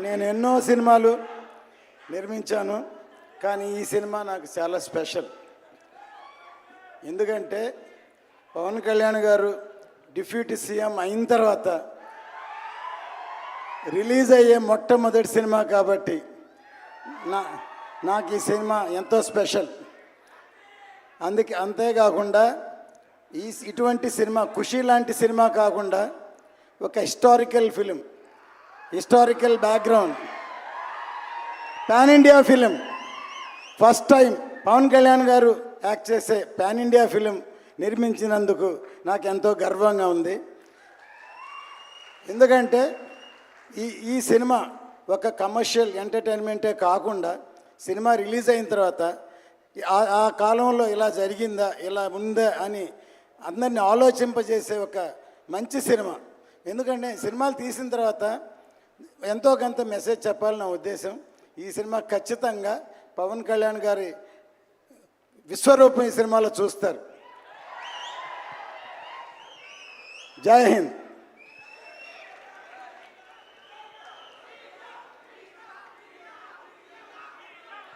నేను ఎన్నో సినిమాలు నిర్మించాను, కానీ ఈ సినిమా నాకు చాలా స్పెషల్. ఎందుకంటే పవన్ కళ్యాణ్ గారు డిప్యూటీ సీఎం అయిన తర్వాత రిలీజ్ అయ్యే మొట్టమొదటి సినిమా కాబట్టి నాకు ఈ సినిమా ఎంతో స్పెషల్. అంతేకాకుండా ఇటువంటి సినిమా ఖుషీ లాంటి సినిమా కాకుండా ఒక historical film, historical background, pan India film. First time Pawan Kalyan గారు యాక్ట్ చేసే పాన్ ఇండియా ఫిలిం నిర్మించినందుకు నాకు ఎంతో గర్వంగా ఉంది. ఎందుకంటే ఈ సినిమా ఒక కమర్షియల్ ఎంటర్టైన్మెంటే కాకుండా సినిమా రిలీజ్ అయిన తర్వాత ఆ కాలంలో ఇలా జరిగిందా, ఇలా ఉందా అని అందరినీ ఆలోచింపజేసే ఒక మంచి సినిమా. ఎందుకంటే సినిమాలు తీసిన తర్వాత ఎంతో కొంత మెసేజ్ చెప్పాలని నా ఉద్దేశం. ఈ సినిమా ఖచ్చితంగా పవన్ కళ్యాణ్ గారి విశ్వరూపం ఈ సినిమాలో చూస్తారు. జై హింద్.